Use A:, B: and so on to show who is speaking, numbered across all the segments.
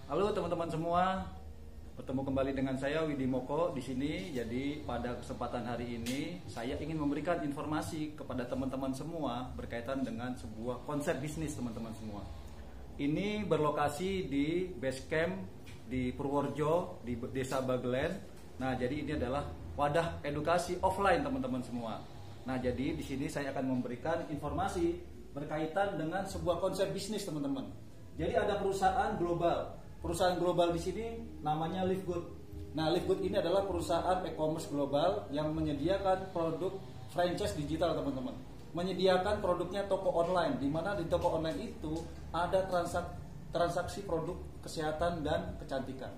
A: Halo teman-teman semua, bertemu kembali dengan saya Widi Moko di sini. Jadi pada kesempatan hari ini saya ingin memberikan informasi kepada teman-teman semua berkaitan dengan sebuah konsep bisnis teman-teman semua. Ini berlokasi di base camp di Purworejo di Desa Bagelen. Nah, jadi ini adalah wadah edukasi offline teman-teman semua. Nah, jadi di sini saya akan memberikan informasi berkaitan dengan sebuah konsep bisnis teman-teman. Jadi ada perusahaan global. Perusahaan global di sini namanya Livegood. Nah, Livegood ini adalah perusahaan e-commerce global yang menyediakan produk franchise digital, teman-teman. Menyediakan produknya toko online, di mana di toko online itu ada transaksi produk kesehatan dan kecantikan.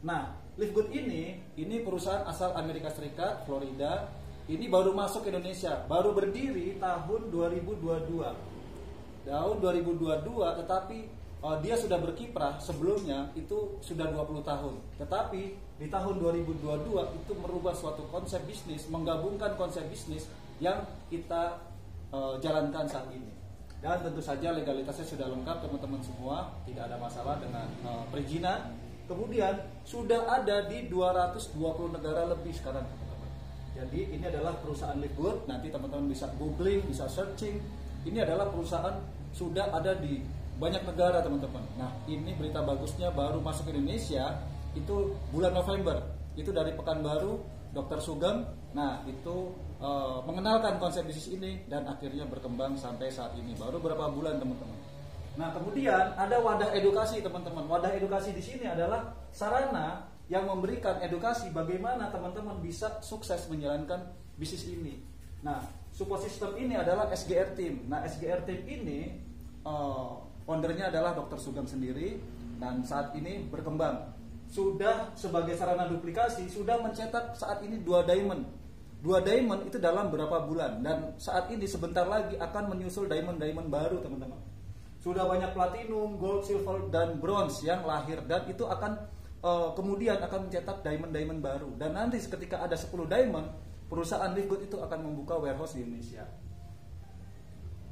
A: Nah, Livegood ini perusahaan asal Amerika Serikat, Florida. Ini baru masuk ke Indonesia, baru berdiri tahun 2022. Tahun 2022, tetapi dia sudah berkiprah sebelumnya itu sudah 20 tahun. Tetapi di tahun 2022 itu merubah suatu konsep bisnis, menggabungkan konsep bisnis yang kita jalankan saat ini. Dan tentu saja legalitasnya sudah lengkap teman-teman semua, tidak ada masalah dengan perizinan. Kemudian sudah ada di 220 negara lebih sekarang teman-teman. Jadi ini adalah perusahaan Livegood, nanti teman-teman bisa googling, bisa searching. Ini adalah perusahaan sudah ada di banyak negara teman-teman. Nah, ini berita bagusnya baru masuk ke Indonesia itu bulan November. Itu dari Pekanbaru, Dr. Sugeng. Nah, itu mengenalkan konsep bisnis ini dan akhirnya berkembang sampai saat ini. Baru berapa bulan teman-teman. Nah, kemudian ada wadah edukasi teman-teman. Wadah edukasi di sini adalah sarana yang memberikan edukasi bagaimana teman-teman bisa sukses menjalankan bisnis ini. Nah, support system ini adalah SGR Team. Nah, SGR Team ini foundernya adalah Dr. Sugeng sendiri dan saat ini berkembang. Sudah sebagai sarana duplikasi, sudah mencetak saat ini 2 diamond. 2 diamond itu dalam berapa bulan dan saat ini sebentar lagi akan menyusul diamond-diamond baru teman-teman. Sudah banyak platinum, gold, silver, dan bronze yang lahir dan itu akan kemudian akan mencetak diamond-diamond baru. Dan nanti ketika ada 10 diamond, perusahaan Livegood itu akan membuka warehouse di Indonesia.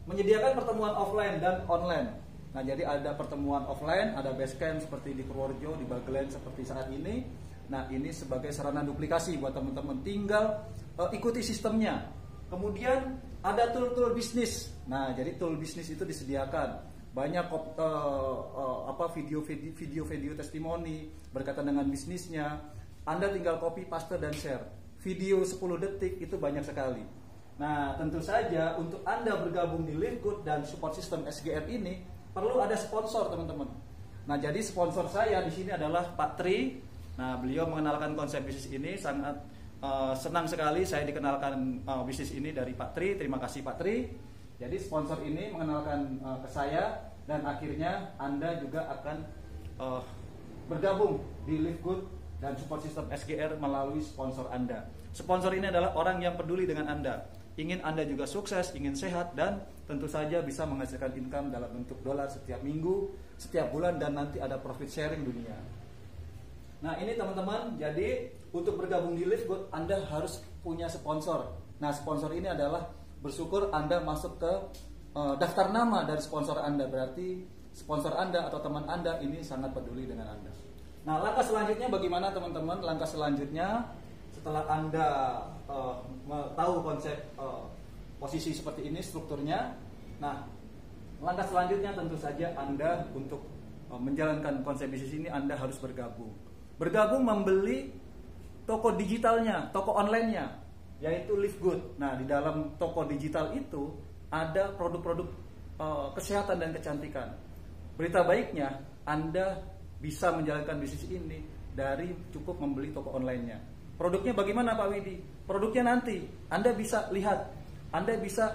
A: Menyediakan pertemuan offline dan online. Nah, jadi ada pertemuan offline, ada base camp seperti di Purworejo, di Bagelen seperti saat ini. Nah, ini sebagai sarana duplikasi buat teman-teman, tinggal ikuti sistemnya. Kemudian ada tool-tool bisnis. Nah, jadi tool bisnis itu disediakan. Banyak video testimoni berkaitan dengan bisnisnya. Anda tinggal copy, paste dan share. Video 10 detik itu banyak sekali. Nah, tentu saja untuk Anda bergabung di Livegood dan support system SGR ini perlu ada sponsor teman-teman. Nah, jadi sponsor saya di sini adalah Pak Tri. Nah, beliau mengenalkan konsep bisnis ini, sangat senang sekali saya dikenalkan bisnis ini dari Pak Tri. Terima kasih Pak Tri. Jadi sponsor ini mengenalkan ke saya dan akhirnya Anda juga akan bergabung di Livegood dan support system SGR melalui sponsor Anda. Sponsor ini adalah orang yang peduli dengan Anda. Ingin Anda juga sukses, ingin sehat, dan tentu saja bisa menghasilkan income dalam bentuk dolar setiap minggu, setiap bulan, dan nanti ada profit sharing dunia. Nah, ini teman-teman, jadi untuk bergabung di Livegood Anda harus punya sponsor. Nah, sponsor ini adalah bersyukur Anda masuk ke daftar nama dari sponsor Anda. Berarti sponsor Anda atau teman Anda ini sangat peduli dengan Anda. Nah, langkah selanjutnya bagaimana teman-teman? Langkah selanjutnya setelah Anda tahu konsep posisi seperti ini strukturnya, nah langkah selanjutnya tentu saja Anda untuk menjalankan konsep bisnis ini Anda harus bergabung membeli toko digitalnya, toko onlinenya, yaitu Livegood. Nah, di dalam toko digital itu ada produk-produk kesehatan dan kecantikan. Berita baiknya Anda bisa menjalankan bisnis ini dari cukup membeli toko onlinenya. Produknya bagaimana Pak Widi? Produknya nanti Anda bisa lihat, Anda bisa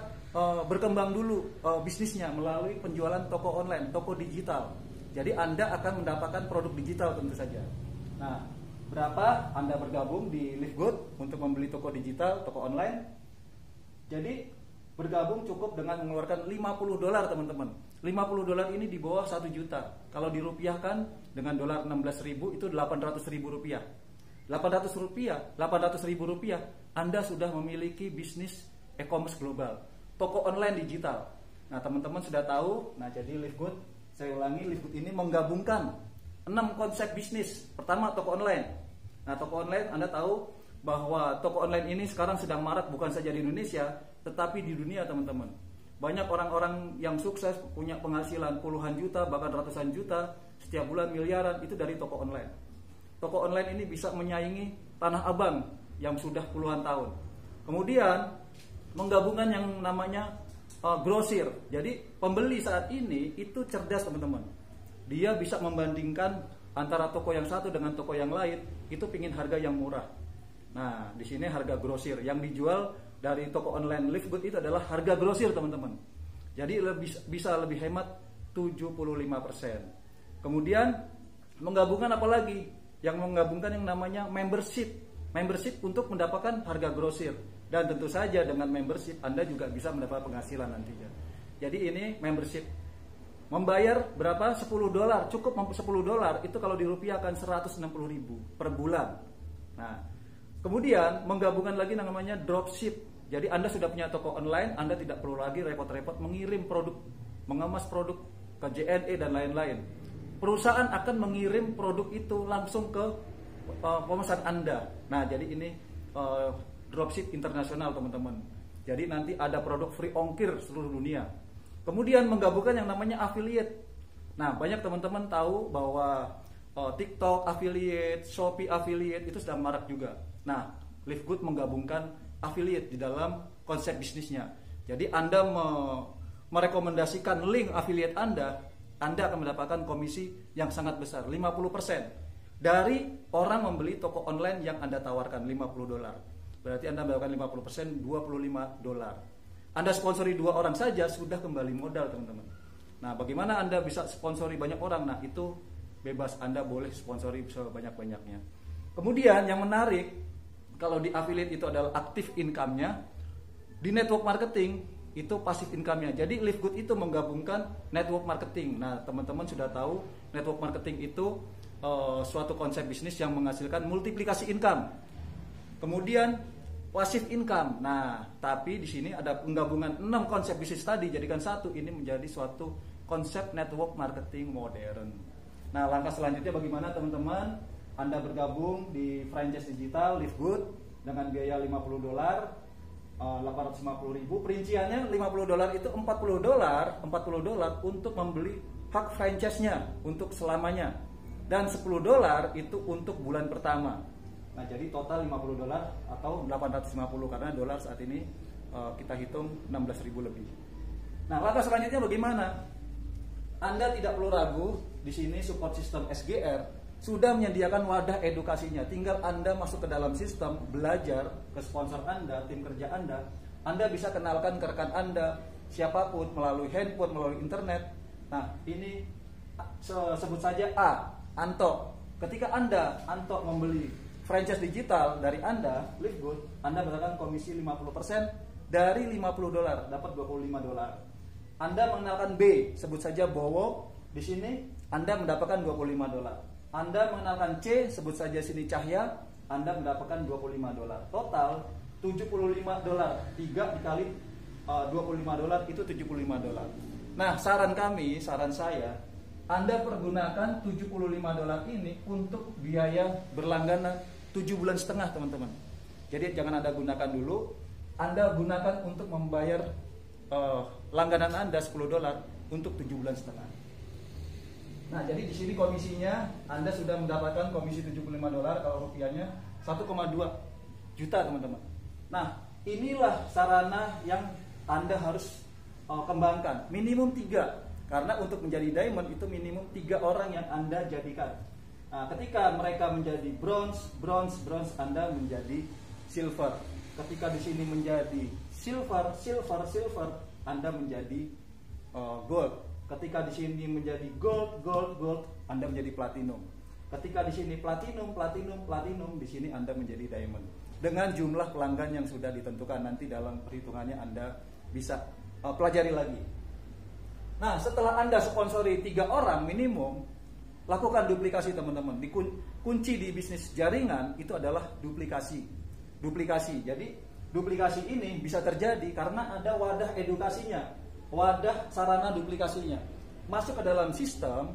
A: berkembang dulu bisnisnya melalui penjualan toko online, toko digital. Jadi Anda akan mendapatkan produk digital tentu saja. Nah, berapa Anda bergabung di Livegood untuk membeli toko digital, toko online? Jadi bergabung cukup dengan mengeluarkan $50 teman-teman. $50 ini di bawah 1 juta. Kalau dirupiahkan dengan dolar 16.000 itu 800.000 rupiah. 800 ribu rupiah Anda sudah memiliki bisnis e-commerce global, toko online digital. Nah, teman-teman sudah tahu. Nah, jadi Livegood, saya ulangi, Livegood ini menggabungkan 6 konsep bisnis. Pertama, toko online. Nah, toko online Anda tahu bahwa toko online ini sekarang sedang marak bukan saja di Indonesia, tetapi di dunia, teman-teman. Banyak orang-orang yang sukses punya penghasilan puluhan juta, bahkan ratusan juta, setiap bulan miliaran, itu dari toko online. Toko online ini bisa menyaingi Tanah Abang yang sudah puluhan tahun. Kemudian menggabungkan yang namanya grosir. Jadi pembeli saat ini itu cerdas, teman-teman. Dia bisa membandingkan antara toko yang satu dengan toko yang lain, itu pingin harga yang murah. Nah, di sini harga grosir yang dijual dari toko online Livegood itu adalah harga grosir, teman-teman. Jadi bisa lebih hemat 75%. Kemudian menggabungkan apa lagi? Yang menggabungkan yang namanya membership. Membership untuk mendapatkan harga grosir. Dan tentu saja dengan membership Anda juga bisa mendapat penghasilan nantinya. Jadi ini membership. Membayar berapa? $10. Cukup $10 itu kalau dirupiahkan 160.000 per bulan. Nah, kemudian menggabungkan lagi namanya dropship. Jadi Anda sudah punya toko online, Anda tidak perlu lagi repot-repot mengirim produk, mengemas produk ke JNE dan lain-lain. Perusahaan akan mengirim produk itu langsung ke pemesan Anda. Nah, jadi ini dropship internasional, teman-teman. Jadi nanti ada produk free ongkir seluruh dunia. Kemudian menggabungkan yang namanya affiliate. Nah, banyak teman-teman tahu bahwa TikTok affiliate, Shopee affiliate itu sedang marak juga. Nah, Livegood menggabungkan affiliate di dalam konsep bisnisnya. Jadi Anda merekomendasikan link affiliate Anda akan mendapatkan komisi yang sangat besar, 50%. Dari orang membeli toko online yang Anda tawarkan $50. Berarti Anda mendapatkan 50%, $25. Anda sponsori 2 orang saja sudah kembali modal, teman-teman. Nah, bagaimana Anda bisa sponsori banyak orang? Nah, itu bebas, Anda boleh sponsori sebanyak-banyaknya. Kemudian yang menarik, kalau di affiliate itu adalah aktif income-nya, di network marketing itu pasif income-nya. Jadi Livegood itu menggabungkan network marketing. Nah, teman-teman sudah tahu network marketing itu suatu konsep bisnis yang menghasilkan multiplikasi income. Kemudian passive income. Nah, tapi di sini ada penggabungan 6 konsep bisnis tadi jadikan satu, ini menjadi suatu konsep network marketing modern. Nah, langkah selanjutnya bagaimana, teman-teman? Anda bergabung di franchise digital Livegood dengan biaya $50, 850.000. Perinciannya $50 itu $40 untuk membeli hak franchise-nya untuk selamanya. Dan $10 itu untuk bulan pertama. Nah, jadi total $50 atau 850 karena dolar saat ini kita hitung 16.000 lebih. Nah, langkah selanjutnya bagaimana? Anda tidak perlu ragu, di sini support system SGR sudah menyediakan wadah edukasinya. Tinggal Anda masuk ke dalam sistem, belajar ke sponsor Anda, tim kerja Anda bisa kenalkan ke rekan Anda, siapapun melalui handphone, melalui internet. Nah, ini sebut saja A, Anto. Ketika Anto membeli franchise digital dari Anda, Livegood, Anda mendapatkan komisi 50% dari $50, dapat $25. Anda mengenalkan B, sebut saja Bowo, di sini Anda mendapatkan $25. Anda mengenalkan C, sebut saja sini Cahya, Anda mendapatkan $25. Total $75. 3 dikali $25 itu $75. Nah, saran saya, Anda pergunakan $75 ini untuk biaya berlangganan 7 bulan setengah, teman-teman. Jadi jangan Anda gunakan dulu, Anda gunakan untuk membayar langganan Anda $10 untuk 7 bulan setengah. Nah, jadi di sini komisinya Anda sudah mendapatkan komisi $75, kalau rupiahnya 1,2 juta, teman-teman. Nah, inilah sarana yang Anda harus kembangkan. Minimum 3. Karena untuk menjadi diamond itu minimum 3 orang yang Anda jadikan. Nah, ketika mereka menjadi bronze Anda menjadi silver. Ketika di sini menjadi silver, Anda menjadi gold. Ketika di sini menjadi gold, Anda menjadi platinum. Ketika di sini platinum, di sini Anda menjadi diamond. Dengan jumlah pelanggan yang sudah ditentukan, nanti dalam perhitungannya Anda bisa pelajari lagi. Nah, setelah Anda sponsori 3 orang minimum, lakukan duplikasi, teman-teman. Kunci di bisnis jaringan itu adalah duplikasi. Jadi duplikasi ini bisa terjadi karena ada wadah edukasinya, wadah sarana duplikasinya. Masuk ke dalam sistem,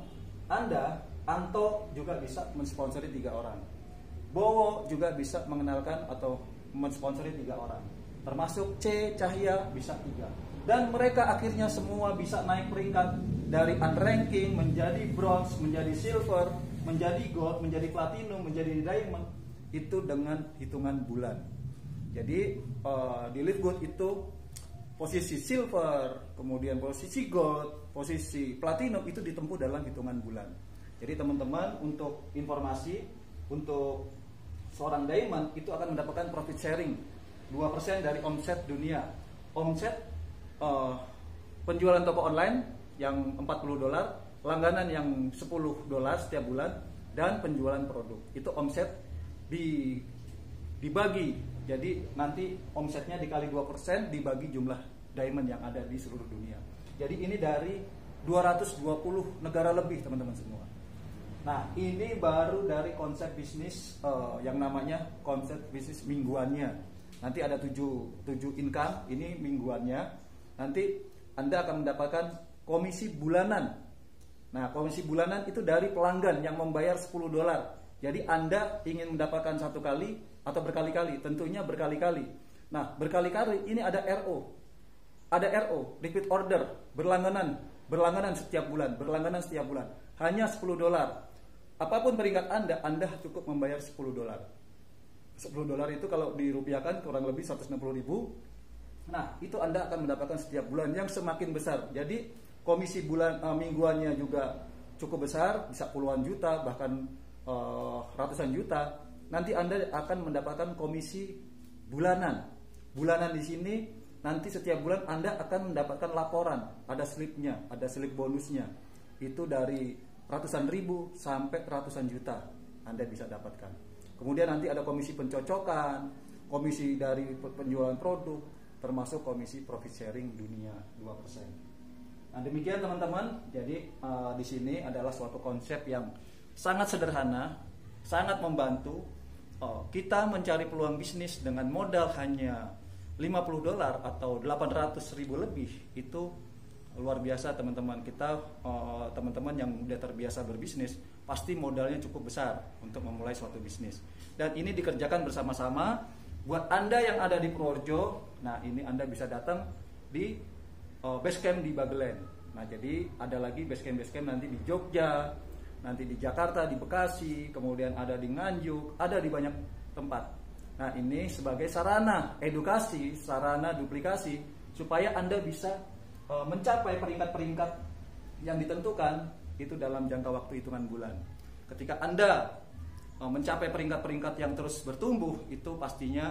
A: Anda Anto juga bisa mensponsori 3 orang. Bowo juga bisa mengenalkan atau mensponsori 3 orang. Termasuk C, Cahya bisa 3. Dan mereka akhirnya semua bisa naik peringkat dari unranking menjadi bronze, menjadi silver, menjadi gold, menjadi platinum, menjadi diamond, itu dengan hitungan bulan. Jadi di Live Good itu posisi silver, kemudian posisi gold, posisi platinum itu ditempuh dalam hitungan bulan. Jadi teman-teman, untuk informasi, untuk seorang diamond itu akan mendapatkan profit sharing 2% dari omset dunia. Omset penjualan toko online yang $40, langganan yang $10 setiap bulan, dan penjualan produk. Itu omset dibagi. Jadi nanti omsetnya dikali 2% dibagi jumlah diamond yang ada di seluruh dunia. Jadi ini dari 220 negara lebih, teman-teman semua. Nah, ini baru dari konsep bisnis yang namanya konsep bisnis mingguannya. Nanti ada 7 income, ini mingguannya. Nanti Anda akan mendapatkan komisi bulanan. Nah, komisi bulanan itu dari pelanggan yang membayar $10. Jadi Anda ingin mendapatkan 1 kali atau berkali-kali, tentunya berkali-kali. Nah, berkali-kali ini ada RO. Ada RO, repeat order, berlangganan setiap bulan, hanya $10. Apapun peringkat Anda cukup membayar $10. $10 itu kalau dirupiahkan kurang lebih 160.000. Nah, itu Anda akan mendapatkan setiap bulan yang semakin besar. Jadi komisi mingguannya juga cukup besar, bisa puluhan juta, bahkan ratusan juta. Nanti Anda akan mendapatkan komisi bulanan. Bulanan di sini nanti setiap bulan Anda akan mendapatkan laporan, ada slipnya, ada slip bonusnya. Itu dari ratusan ribu sampai ratusan juta Anda bisa dapatkan. Kemudian nanti ada komisi pencocokan, komisi dari penjualan produk, termasuk komisi profit sharing dunia 2%. Nah, demikian teman-teman. Jadi di sini adalah suatu konsep yang sangat sederhana, sangat membantu kita mencari peluang bisnis dengan modal hanya $50 atau 800.000 lebih. Itu luar biasa teman-teman. Kita teman-teman yang udah terbiasa berbisnis pasti modalnya cukup besar untuk memulai suatu bisnis. Dan ini dikerjakan bersama-sama. Buat Anda yang ada di Purworejo, nah ini Anda bisa datang di basecamp di Bagelen. Nah, jadi ada lagi basecamp nanti di Jogja, nanti di Jakarta, di Bekasi, kemudian ada di Nganjuk, ada di banyak tempat. Nah, ini sebagai sarana edukasi, sarana duplikasi supaya Anda bisa mencapai peringkat-peringkat yang ditentukan itu dalam jangka waktu hitungan bulan. Ketika Anda mencapai peringkat-peringkat yang terus bertumbuh, itu pastinya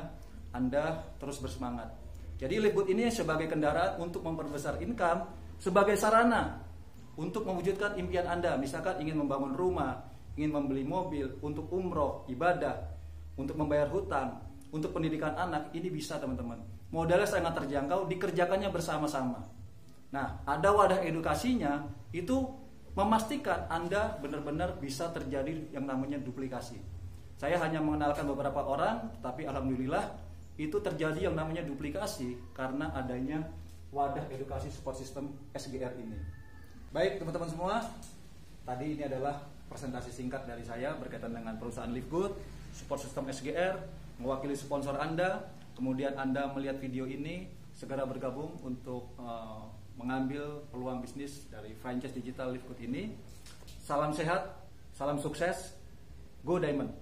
A: Anda terus bersemangat. Jadi Live Good ini sebagai kendaraan untuk memperbesar income, sebagai sarana untuk mewujudkan impian Anda. Misalkan ingin membangun rumah, ingin membeli mobil, untuk umroh, ibadah, untuk membayar hutang, untuk pendidikan anak, ini bisa teman-teman. Modalnya sangat terjangkau, dikerjakannya bersama-sama. Nah, ada wadah edukasinya, itu memastikan Anda benar-benar bisa terjadi yang namanya duplikasi. Saya hanya mengenalkan beberapa orang, tapi alhamdulillah itu terjadi yang namanya duplikasi karena adanya wadah edukasi support system SGR ini. Baik teman-teman semua, tadi ini adalah presentasi singkat dari saya berkaitan dengan perusahaan Live Good, support system SGR, mewakili sponsor Anda. Kemudian Anda melihat video ini, segera bergabung untuk mengambil peluang bisnis dari franchise digital Live Good ini. Salam sehat, salam sukses, go Diamond.